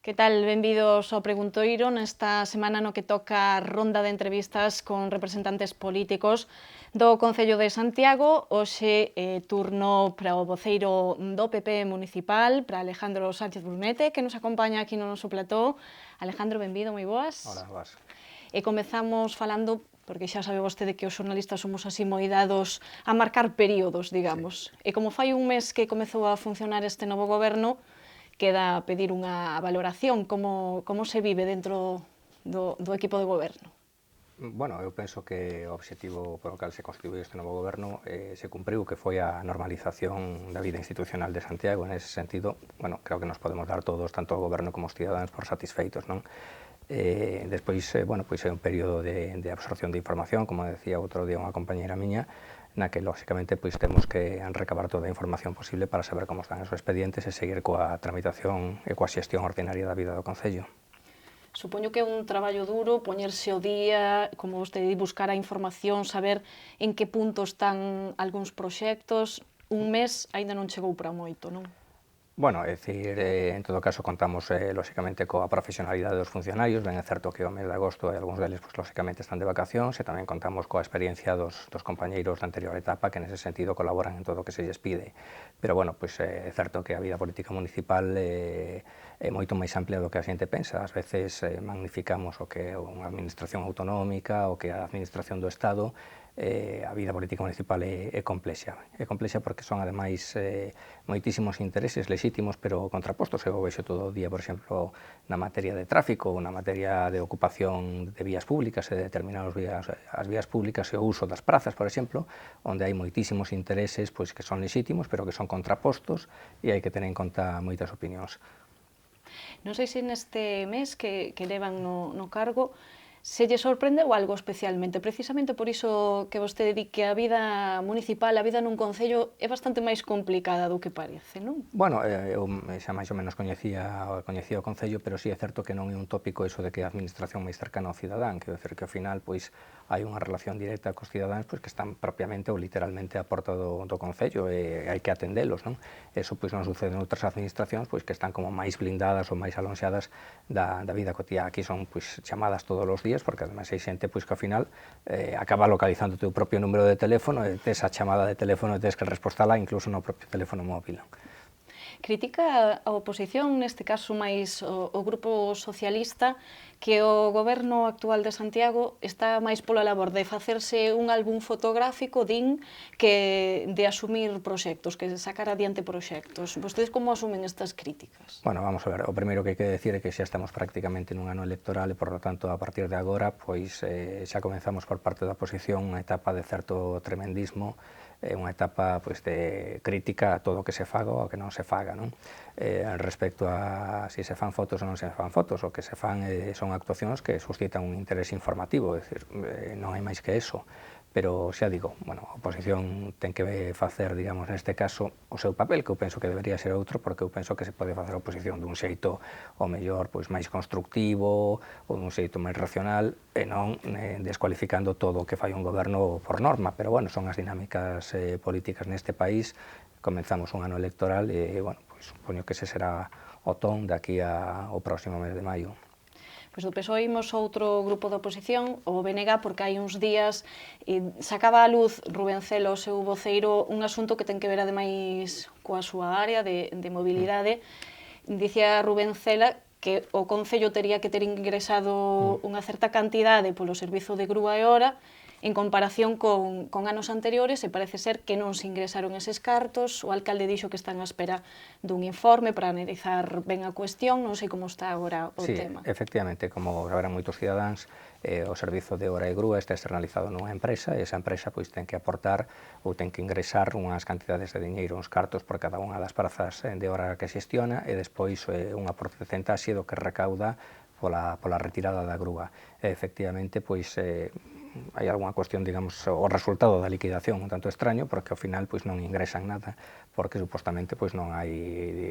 Que tal? Benvidos ao Preguntoiro nesta semana no que toca ronda de entrevistas con representantes políticos do Concello de Santiago. Hoxe turno para o voceiro do PP municipal, para Alejandro Sánchez Brunete, que nos acompaña aquí no noso plató. Alejandro, benvido, moi boas. Hola, boas. E comezamos falando, porque xa sabe vostede que os xornalistas somos así moi dados a marcar períodos, digamos. Sí. E como fai un mes que comezou a funcionar este novo goberno, queda pedir unha valoración, como se vive dentro do equipo de goberno? Bueno, eu penso que o obxectivo polo cal se constituíu este novo goberno se cumpriu, que foi a normalización da vida institucional de Santiago. En ese sentido, bueno, creo que nos podemos dar todos, tanto o goberno como os cidadáns, por satisfeitos, non? Despois, bueno, pois é un período de absorción de información, como decía outro día unha compañera miña, na que, lógicamente, pois temos que recabar toda a información posible para saber como están os expedientes e seguir coa tramitación e coa xestión ordinaria da vida do Concello. Supoño que é un traballo duro poñerse ao día, como vostede di, buscar a información, saber en que punto están algúns proxectos. Un mes aínda non chegou para moito, non? Bueno, é dicir, en todo caso contamos, lóxicamente, coa profesionalidade dos funcionarios. Ben é certo que o mes de agosto e algúns deles, pues, lóxicamente, están de vacacións, e tamén contamos coa experiencia dos compañeiros da anterior etapa, que nese sentido colaboran en todo o que se lles pide. Pero, bueno, pues, é certo que a vida política municipal é moito máis amplia do que a xente pensa. Ás veces magnificamos o que é unha administración autonómica, o que é a administración do Estado. A vida política municipal é complexa. É complexa porque son, ademais, moitísimos intereses legítimos, pero contrapostos. Eu vexo todo o día, por exemplo, na materia de tráfico, ou na materia de ocupación de vías públicas e de determinadas as vías públicas e o uso das prazas, por exemplo, onde hai moitísimos intereses pois que son legítimos, pero que son contrapostos, e hai que ter en conta moitas opinións. Non sei se neste mes que levan no cargo se lle sorprendeu algo especialmente, precisamente por iso que vostede di que a vida municipal, a vida nun concello é bastante máis complicada do que parece, non? Bueno, eu xa máis ou menos coñecía o Concello, pero sí é certo que non é un tópico iso de que a administración máis cercana ao cidadán, quero dizer que ao final pois hai unha relación directa cos cidadáns pois que están propiamente ou literalmente á porta do Concello e hai que atendelos, non? Eso pois non sucede en outras administracións pois que están como máis blindadas ou máis alonxadas da vida cotiá. Aquí son pois chamadas todos os días, porque ademais hai xente pois que ao final acaba localizando o teu propio número de teléfono e tes a chamada de teléfono e tes que respostala incluso no propio teléfono móvil. Critica a oposición, neste caso máis o Grupo Socialista, que o goberno actual de Santiago está máis pola labor de facerse un álbum fotográfico, din, que de asumir proxectos, que de sacar adiante proxectos. Vostedes como asumen estas críticas? Bueno, vamos a ver, o primeiro que hai que decir é que xa estamos prácticamente nun ano electoral e, por lo tanto, a partir de agora, pois xa comenzamos por parte da oposición unha etapa de certo tremendismo, unha etapa pois de crítica a todo o que se faga ou a que non se faga, non? Respecto a se fan fotos ou non se fan fotos, o que se fan son actuacións que suscitan un interés informativo, é dicir, non hai máis que eso. Pero xa digo, bueno, a oposición ten que facer, digamos, neste caso, o seu papel, que eu penso que debería ser outro, porque eu penso que se pode facer a oposición dun xeito, ao mellor, pois máis constructivo, ou dun xeito máis racional, e non descualificando todo o que fai un goberno por norma. Pero, bueno, son as dinámicas políticas neste país. Comenzamos un ano electoral e, bueno, pois supoño que ese será o ton de aquí ao próximo mes de maio. Pois do PSOE imos outro grupo da oposición, o BNG, porque hai uns días sacaba a luz Rubén Celo, o seu voceiro, un asunto que ten que ver ademais coa súa área de mobilidade. Dicía Rubén Cela que o Concello tería que ter ingresado unha certa cantidade polo servizo de grúa e hora, en comparación con anos anteriores, e parece ser que non se ingresaron eses cartos. O alcalde dixo que están á espera dun informe para analizar ben a cuestión. Non sei como está agora o tema. Sí, efectivamente, como saberán moitos cidadáns, o servizo de hora e grúa está externalizado nunha empresa, e esa empresa pois ten que aportar ou ten que ingresar unhas cantidades de diñeiro, uns cartos por cada unha das prazas de hora que xestiona, e despois unha porcentaxe do que recauda pola retirada da grúa. Efectivamente, pois hai algunha cuestión, digamos, o resultado da liquidación un tanto extraño, porque ao final pois non ingresan nada, porque supostamente pois non hai,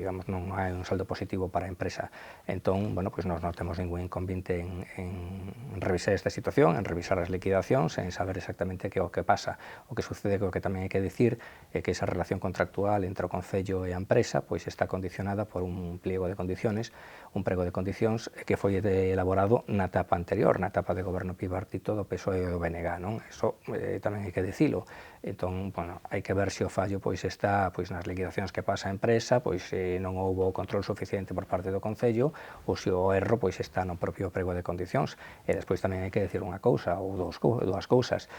digamos, non hai un saldo positivo para a empresa. Entón, bueno, pois nós non temos ningún inconveniente en revisar esta situación, en revisar as liquidacións, en saber exactamente que o que pasa. O que sucede, que o que tamén hai que dicir é que esa relación contractual entre o Concello e a empresa pois está condicionada por un pliego de condiciones, un prego de condicións que foi elaborado na etapa anterior, na etapa de goberno bipartito do PSOE e do BNG, non? Eso tamén hai que dicilo. Entón, bueno, hai que ver se o fallo pois está pois nas liquidacións que pasa a empresa, pois non houbo control suficiente por parte do Concello, ou se o erro pois está no propio prego de condicións. E despois tamén hai que dicir unha cousa, ou dúas cousas.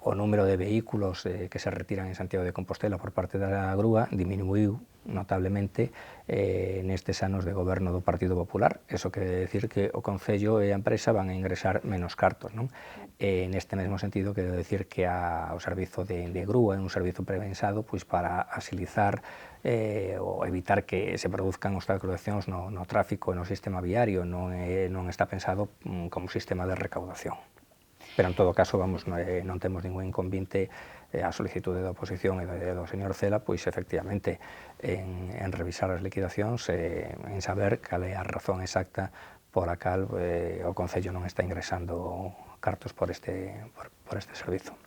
O número de vehículos que se retiran en Santiago de Compostela por parte da grúa diminuiu notablemente nestes anos de goberno do Partido Popular. Eso quere decir que o Concello e a empresa van a ingresar menos cartos, non? Neste mesmo sentido, quero decir que o servizo de grúa é un servizo prepensado pois para axilizar ou evitar que se produzcan obstaculizacións no tráfico e no sistema viario, non está pensado como sistema de recaudación. Pero en todo caso, vamos, non temos ningún inconveniente a solicitude da oposición e do señor Cela, pois efectivamente en revisar as liquidacións, en saber cal é a razón exacta por a cal o Concello non está ingresando cartos por este servizo.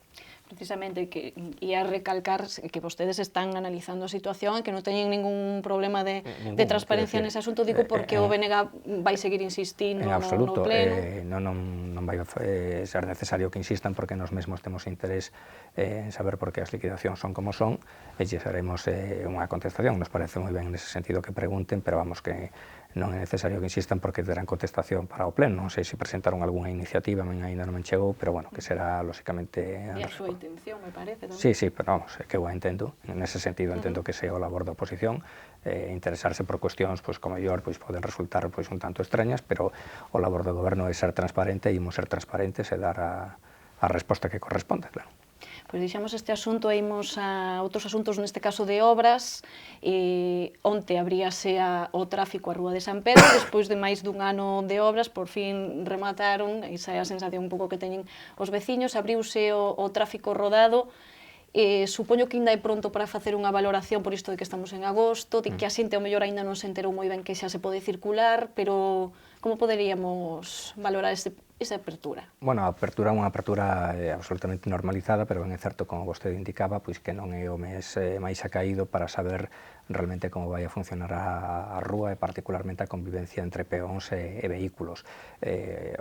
Precisamente, que ia recalcar que vostedes están analizando a situación e que non teñen ningún problema de transparencia nese asunto, digo, porque o BNG vai seguir insistindo no pleno. Non vai ser necesario que insistan, porque nos mesmos temos interés en saber por que as liquidacións son como son, e lle faremos unha contestación. Nos parece moi ben nese sentido que pregunten, pero vamos, que non é necesario que insistan, porque terán contestación para o pleno. Non sei se presentaron algunha iniciativa, ainda non me chegou, pero bueno, que será lóxicamente... E a súa intención, me parece, tamén. Sí, pero vamos, é que eu entendo, nese sentido entendo que sea o labor da oposición, interesarse por cuestións pois como mellor pois poden resultar pois un tanto extrañas, pero o labor do goberno é ser transparente, e imos ser transparentes e dar a resposta que corresponde, claro. Pois deixamos este asunto e imos a outros asuntos, neste caso de obras. Onte abríase o tráfico á Rúa de San Pedro, despois de máis dun ano de obras, por fin remataron, esa é a sensación un pouco que teñen os veciños, abriuse o tráfico rodado. Supoño que ainda é pronto para facer unha valoración por isto de que estamos en agosto, de que a xente ao mellor ainda non se enterou moi ben que xa se pode circular, pero como poderíamos valorar esa apertura? Bueno, a apertura é unha apertura absolutamente normalizada, pero ben é certo, como vostede indicaba, pois que non é o mes máis acaído para saber realmente como vai a funcionar a rúa, e particularmente a convivencia entre peóns e vehículos.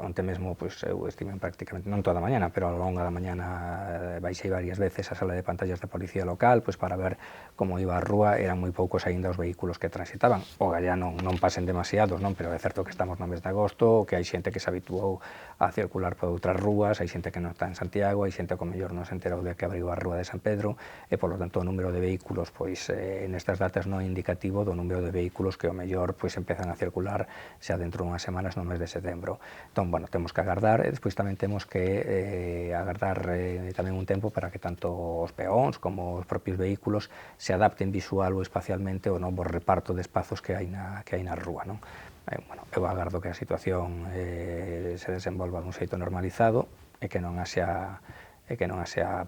Onte mesmo, pois, eu estive prácticamente, non toda a mañana, pero ao longo da mañana baixei varias veces a sala de pantallas da policía local, pois para ver como iba a rúa. Eran moi poucos aínda os vehículos que transitaban. O gallá non pasen demasiados, non? Pero é certo que estamos no mes de agosto, que hai xente que se habituou a circular por outras rúas, hai xente que non está en Santiago, hai xente que ao mellor non se enterou de que abriu a Rúa de San Pedro, e polo tanto o número de vehículos pois nestas datas non é indicativo do número de vehículos que ao mellor pois empezan a circular xa dentro de unhas semanas no mes de setembro. Entón, bueno, temos que agardar, e despois tamén temos que agardar tamén un tempo para que tanto os peóns como os propios vehículos se adapten visual ou espacialmente ao novo reparto de espazos que hai na rúa, non? Bueno, eu agardo que a situación se desenvolva dun xeito normalizado e que non haxa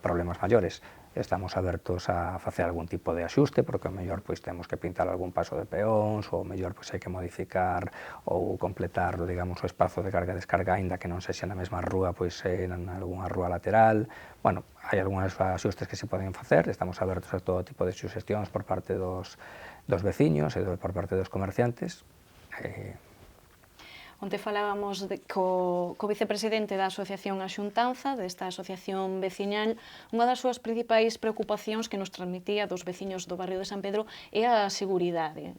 problemas maiores. Estamos abertos a facer algún tipo de axuste, porque ao mellor pois temos que pintar algún paso de peóns, ou ao mellor pois hai que modificar ou completar, digamos, o espazo de carga e descarga, aínda que non sexa na mesma rúa, pois en algunha rúa lateral. Bueno, hai algúns axustes que se poden facer. Estamos abertos a todo tipo de suxestións por parte dos veciños e por parte dos comerciantes. Onte falábamos co vicepresidente da Asociación A Xuntanza, desta asociación veciñal. Unha das súas principais preocupacións que nos transmitía dos veciños do barrio de San Pedro é a seguridade.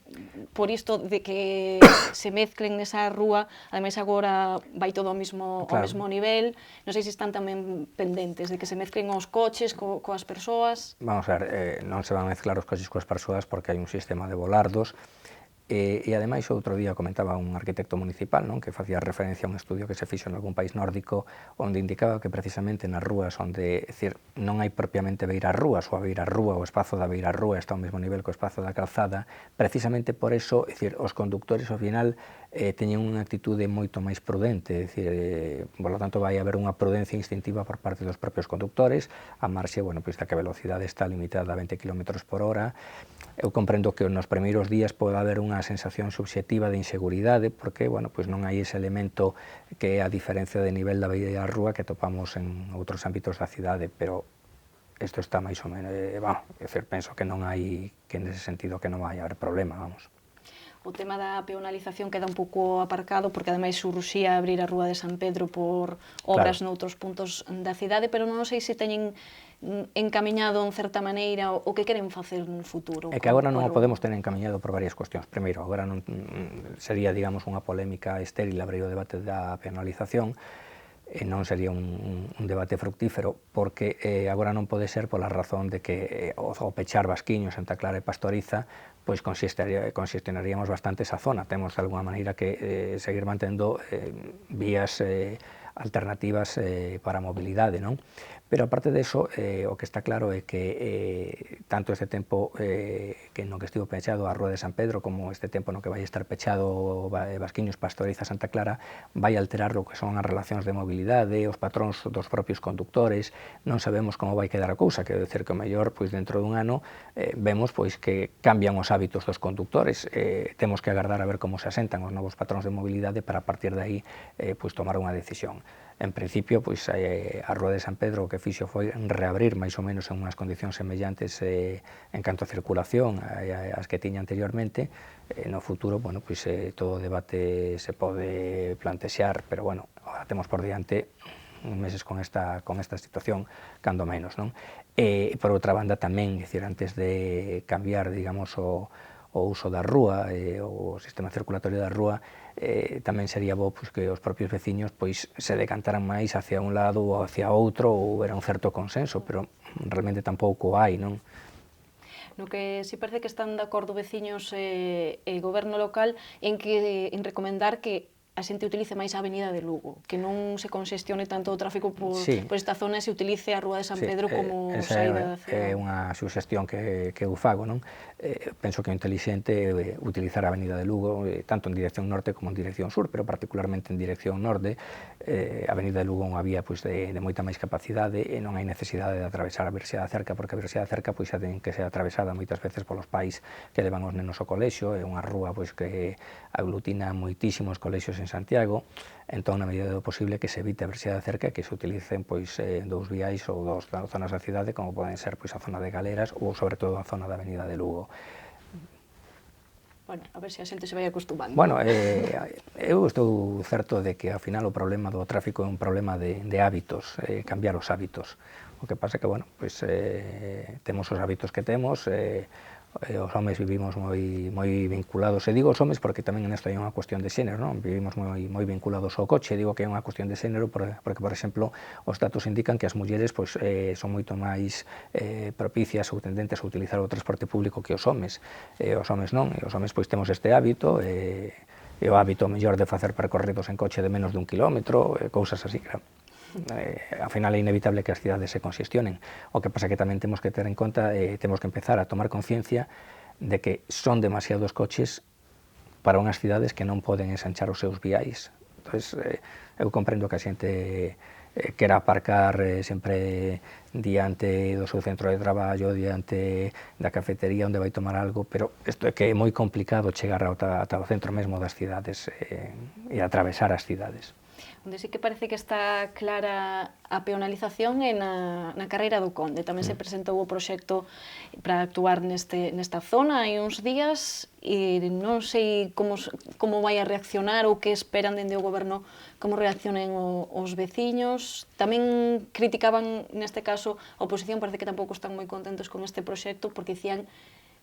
Por isto de que se mezclen nesa rúa, ademais agora vai todo ao mesmo nivel. Non sei se están tamén pendentes de que se mezclen os coches coas persoas. Vamos a ver, non se van a mezclar os coches coas persoas, porque hai un sistema de volardos E ademais outro día comentaba un arquitecto municipal, non, que facía referencia a un estudio que se fixo en algún país nórdico onde indicaba que precisamente nas rúas onde, decir, non hai propiamente beirarrúas, ou a beirarrúa, o espazo da beirarrúa está ao mesmo nivel que o espazo da calzada, precisamente por eso, decir, os conductores ao final teñen unha actitude moito máis prudente, decir, por lo tanto vai haber unha prudencia instintiva por parte dos propios conductores, a marxe, bueno, pois da que a velocidade está limitada a 20 km por hora. Eu comprendo que nos primeiros días pode haber unha sensación subxectiva de inseguridade, porque, bueno, pois non hai ese elemento que é a diferencia de nivel da beirarrúa que topamos en outros ámbitos da cidade, pero isto está máis ou menos, penso que non hai, que nese sentido que non vai haber problema, vamos. O tema da peonalización queda un pouco aparcado porque ademais urxía abrir a Rúa de San Pedro por obras noutros puntos da cidade, pero non sei se teñen encamiñado en certa maneira o que queren facer no futuro. É que agora non o podemos ter encamiñado por varias cuestións. Primeiro, agora non sería, digamos, unha polémica estéril abrir o debate da penalización, non sería un debate fructífero, porque agora non pode ser pola razón de que o pechar Vasquiños, Santa Clara e Pastoriza, pois conxestionaríamos bastante esa zona. Temos de alguna maneira que seguir mantendo vías alternativas para a mobilidade, non? Pero aparte de eso, o que está claro é que tanto este tempo que no que estivo pechado a Rúa de San Pedro como este tempo no que vai estar pechado Vasquiños, Pastoriza, Santa Clara vai alterar o que son as relacións de mobilidade, os patróns dos propios conductores, non sabemos como vai quedar a cousa, quero dicer que o mellor pois dentro dun ano vemos pois que cambian os hábitos dos conductores, temos que agardar a ver como se asentan os novos patróns de mobilidade para a partir de aí pois tomar unha decisión. En principio, pois, a Rúa de San Pedro o que fixo foi reabrir máis ou menos en unhas condicións semellantes en canto a circulación as que tiña anteriormente. No futuro, bueno, pois, todo o debate se pode plantexar, pero bueno, ahora temos por diante meses con esta situación, cando menos, non? E, por outra banda, tamén, decir, antes de cambiar, digamos, o uso da rúa, o sistema circulatorio da rúa, tamén sería bo pois, que os propios veciños pois, se decantaran máis hacia un lado ou hacia outro, ou era un certo consenso, pero realmente tampouco hai, non? No que si parece que están de acordo veciños e goberno local en recomendar que a xente utilice máis a avenida de Lugo, que non se conxestione tanto o tráfico por esta zona e se utilice a Rúa de San Pedro como saída da cidade. É unha suxestión que eu fago, non? Penso que é intelixente utilizar a avenida de Lugo tanto en dirección norte como en dirección sur, pero particularmente en dirección norte. A avenida de Lugo é unha vía pois, de moita máis capacidade e non hai necesidade de atravesar a Verxea da Cerca, porque a Verxea da Cerca pois, xa ten que ser atravesada moitas veces polos pais que levan os nenos ao colexio, é unha rúa pois, que aglutina moitísimos colexios en Santiago, entón, na medida do posible, que se evite a Verxea da Cerca, que se utilicen pois, dous viais ou dos zonas da cidade, como poden ser pois, a zona de Galeras ou, sobre todo, a zona da avenida de Lugo. Bueno, a ver se a xente se vai acostumando. Bueno, eu estou certo de que, ao final, o problema do tráfico é un problema de hábitos, cambiar os hábitos. O que pasa é que, bueno, pois, temos os hábitos que temos, os homes vivimos moi vinculados, e digo os homes porque tamén nesto hai unha cuestión de xénero, non? Vivimos moi vinculados ao coche, digo que é unha cuestión de xénero porque, por exemplo, os datos indican que as mulleres pois, son moito máis propicias ou tendentes a utilizar o transporte público que os homes non, e os homes pois temos este hábito, e o hábito mellor de facer percorridos en coche de menos de 1 kilómetro, cousas así, claro. Ao final é inevitable que as cidades se conxestionen. O que pasa que tamén temos que ter en conta, temos que empezar a tomar conciencia de que son demasiados coches para unhas cidades que non poden ensanchar os seus viais. Entón, eu comprendo que a xente quera aparcar sempre diante do seu centro de traballo, diante da cafetería onde vai tomar algo, pero isto é que é moi complicado chegar ata o centro mesmo das cidades e atravesar as cidades. Onde sí que parece que está clara a peonalización é na carreira do Conde. Tamén se presentou o proxecto para actuar nesta zona hai uns días e non sei como vai a reaccionar ou que esperan dende o goberno, como reaccionen os veciños. Tamén criticaban, neste caso, a oposición, parece que tampouco están moi contentos con este proxecto porque dicían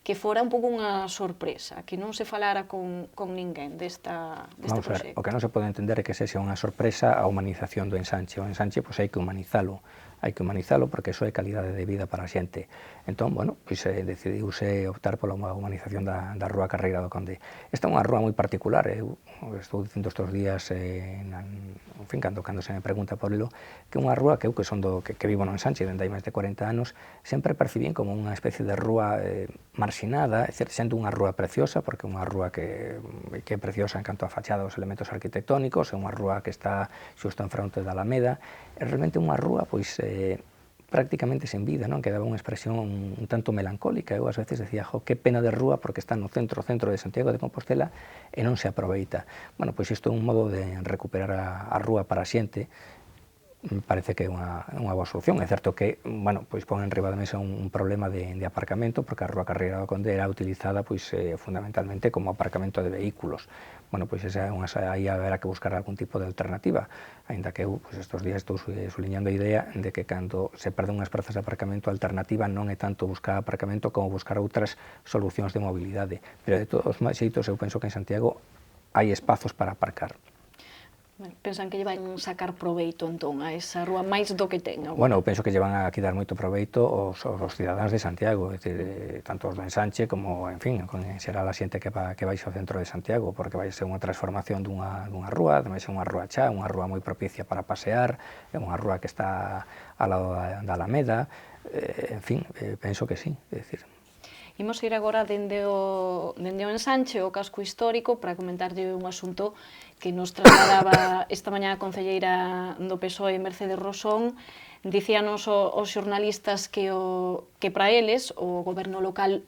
que fora un pouco unha sorpresa, que non se falara con ninguén deste proxecto. O que non se pode entender é que sexa unha sorpresa a humanización do ensanche. O ensanche, pois, hai que humanizalo. hai que humanizalo porque iso é calidade de vida para a xente. Entón, bueno, pois decidiuse optar pola humanización da Rúa Carreira do Conde. Esta é unha rúa moi particular, eu estou dicindo estes días, en fin, cando se me pregunta por elo, que é unha rúa que eu, que vivo no Ensanche dende hai máis de 40 anos, sempre percibín como unha especie de rúa marxinada, é dicir, sendo unha rúa preciosa, porque é unha rúa que é preciosa en canto a fachada dos elementos arquitectónicos, é unha rúa que está xusto en fronte da Alameda, é realmente unha rúa, pois, prácticamente sen vida, non? Que daba unha expresión un tanto melancólica. Eu ás veces decía, jo, que pena de rúa porque está no centro de Santiago de Compostela e non se aproveita. Bueno, pois isto é un modo de recuperar a rúa para a xente. Me parece que é unha boa solución. É certo que, bueno, pois pon en riba da mesa un problema de aparcamento, porque a Rúa Carreira do Conde era utilizada pois fundamentalmente como aparcamento de vehículos. Bueno, pois aí haberá que buscar algún tipo de alternativa, aínda que eu pois estes días estou suliñando a idea de que cando se perden unhas prazas de aparcamento, a alternativa non é tanto buscar aparcamento como buscar outras solucións de mobilidade. Pero de todos os xeitos eu penso que en Santiago hai espazos para aparcar. Pensan que lle van sacar proveito entón a esa rúa máis do que ten agora? Bueno, eu penso que lle van a dar moito proveito os cidadáns de Santiago, é dicir, tanto os do Ensanche como, en fin, en xeral a xente que vai ao centro de Santiago, porque vai ser unha transformación dunha rúa, vai ser unha rúa chá, unha rúa moi propicia para pasear, é unha rúa que está ao lado da Alameda, en fin, penso que sí, é dicir. Imos ir agora dende o Ensanche, o casco histórico, para comentarlle un asunto que nos trasladaba esta mañá a concelleira do PSOE, Mercedes Rosón. Dicíanos os xornalistas que para eles o goberno local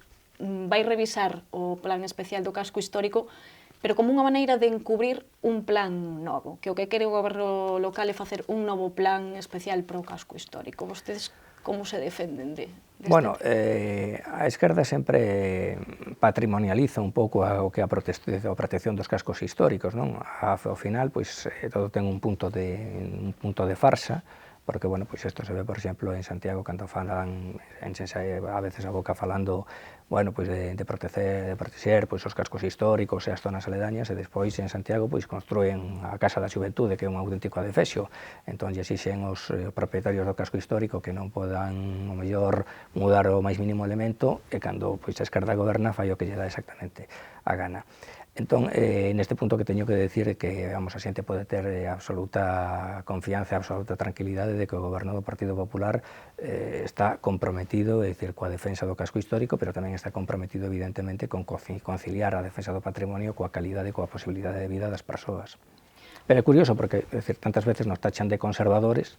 vai revisar o plan especial do casco histórico, pero como unha maneira de encubrir un plan novo, que o que quere o goberno local é facer un novo plan especial para o casco histórico. Vostedes como se defenden deste? Bueno, a esquerda sempre patrimonializa un pouco o que a protección dos cascos históricos, non? Ao final, pois, todo ten un punto de farsa, porque, bueno, pois isto se ve, por exemplo, en Santiago, cando falan, enchense a veces a boca falando, bueno, pois de protexer pois os cascos históricos e as zonas aledañas, e despois en Santiago pois construen a Casa da Xuventude, que é un auténtico adefesio. Entón, exixen os propietarios do casco histórico que non podan, o mellor, mudar o máis mínimo elemento, e cando pois a esquerda goberna fai o que lle dá exactamente a gana. Entón, neste punto que teño que decir é que, vamos, a xente pode ter absoluta confianza, absoluta tranquilidade de que o goberno do Partido Popular está comprometido, é dicir, coa defensa do casco histórico, pero tamén está comprometido, evidentemente, con conciliar a defensa do patrimonio coa calidade e coa posibilidade de vida das persoas. Pero é curioso, porque, é dicir, tantas veces nos tachan de conservadores,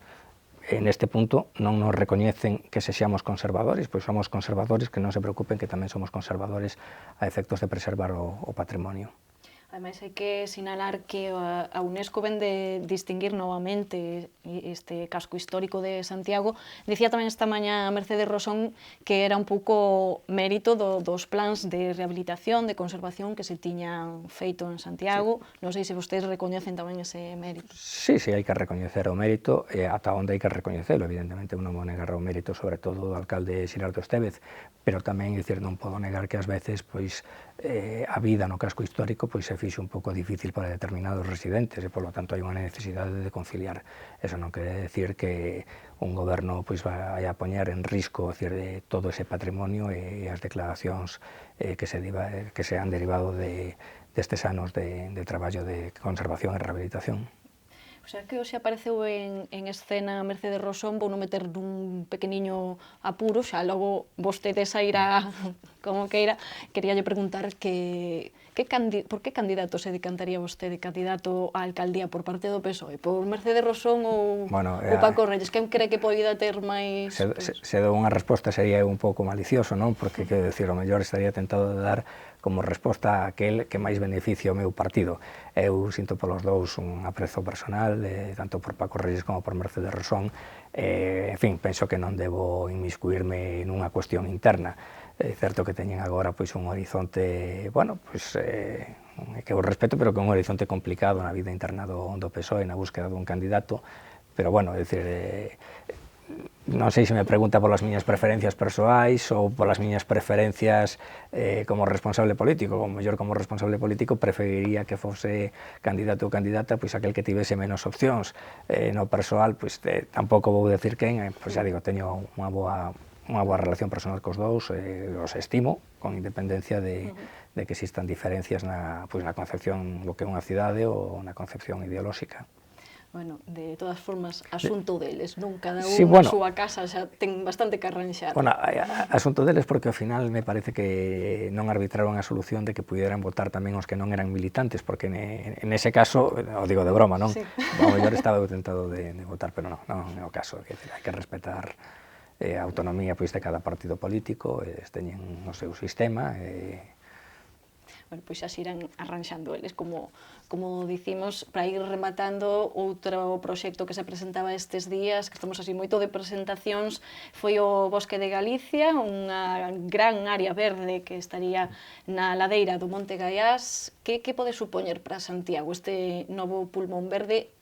en este punto non nos recoñecen que sexamos conservadores, pois somos conservadores, que non se preocupen que tamén somos conservadores a efectos de preservar o patrimonio. Ademais, hai que sinalar que a UNESCO ven de distinguir novamente este casco histórico de Santiago. Dicía tamén esta mañá a Mercedes Rosón que era un pouco mérito dos plans de rehabilitación, de conservación que se tiñan feito en Santiago. Sí. Non sei se vostedes recoñecen tamén ese mérito. Sí, hai que recoñecer o mérito, ata onde hai que recoñecelo. Evidentemente, non vou negar o mérito, sobre todo do alcalde Xirardo Estévez, pero tamén, dicir, non podo negar que ás veces, pois, a vida no casco histórico pois se fixe un pouco difícil para determinados residentes e, polo tanto, hai unha necesidade de conciliar. Eso non quere decir que un goberno pois vai a poñer en risco, decir, de todo ese patrimonio e as declaracións que se han derivado destes anos de traballo de conservación e rehabilitación. O sea, que hoxe apareceu en escena Mercedes Rosón, vou non meter nun pequeniño apuro, xa logo vostede sairá como queira. Queríalle preguntar por que candidato se decantaría vostede, candidato á alcaldía por parte do PSOE? Por Mercedes Rosón ou Paco Reyes? Quen cree que poida ter máis... Se dou unha resposta sería un pouco malicioso, non? Porque, quero dicir, o mellor estaría tentado de dar como resposta a aquel que máis beneficia o meu partido. Eu sinto polos dous un aprezo personal, tanto por Paco Reyes como por Mercedes Rosón. En fin, penso que non debo inmiscuirme nunha cuestión interna. É certo que teñen agora pois un horizonte, bueno, pois que eu respeto, pero que é un horizonte complicado na vida interna do PSOE, na búsqueda dun candidato, pero bueno, é dicir, non sei se me pregunta polas miñas preferencias persoais ou polas miñas preferencias como responsable político. O mellor como responsable político preferiría que fose candidato ou candidata pois aquel que tivese menos opcións. No persoal, pois tampouco vou decir quen, pois xa digo, teño unha boa relación personal cos dous, os estimo, con independencia de que existan diferencias na concepción do que é unha cidade ou na concepción ideolóxica. Bueno, de todas formas, asunto deles, non? Cada Sí, un bueno, a súa casa xa ten bastante que arranxar. Bueno, asunto deles porque ao final me parece que non arbitraron a solución de que pudieran votar tamén os que non eran militantes, porque en ese caso, o digo de broma, non? Sí. O mellor estaba tentado de votar, pero non é o caso, hai que respetar a autonomía pois de cada partido político, teñen o seu sistema, Bueno, pois xa se irán arranxando eles, como dicimos, para ir rematando outro proxecto que se presentaba estes días, que estamos así moito de presentacións, foi o Bosque de Galicia, unha gran área verde que estaría na ladeira do Monte Gaiás. Que pode supoñer para Santiago este novo pulmón verde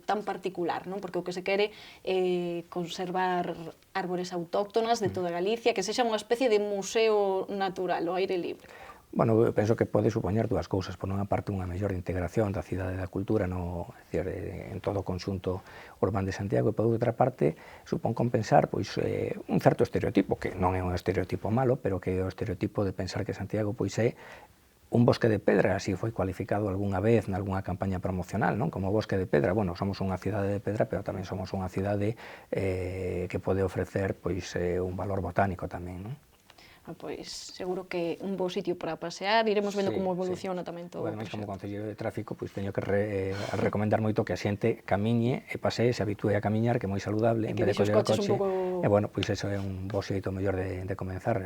tan particular, non? Porque o que se quere é conservar árbores autóctonas de toda Galicia, que sexa unha especie de museo natural, ao aire libre. Bueno, eu penso que pode supoñer dúas cousas. Por unha parte, unha mellor integración da cidade e da cultura en todo o conxunto urbano de Santiago, e por outra parte, supón compensar un certo estereotipo, que non é un estereotipo malo, pero que é o estereotipo de pensar que Santiago é un bosque de pedra, así foi cualificado algunha vez nalgúna campaña promocional, non? Como bosque de pedra. Bueno, somos unha cidade de pedra, pero tamén somos unha cidade que pode ofrecer un valor botánico tamén, non? Pois seguro que un bo sitio para pasear, iremos vendo como evoluciona tamén todo o proxecto. Ademais, como concelleiro de tráfico, teño que recomendar moito que a xente camiñe e pasee, se habitúe a camiñar, que é moi saludable, en vez de coller o coche. E, bueno, pois eso é un bo xeito mellor de comenzar.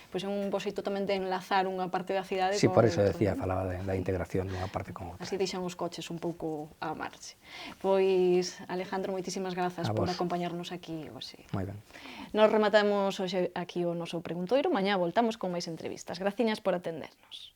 Pois é un bo xeito tamén de enlazar unha parte da cidade con outra. Sí, por eso decía, non? Falaba da integración dunha parte con outra. Así deixan os coches un pouco a marche. Pois, Alejandro, moitísimas grazas por acompañarnos aquí hoxe. Moi ben. Nos rematamos hoxe aquí o noso preguntoiro, mañá voltamos con máis entrevistas. Graciñas por atendernos.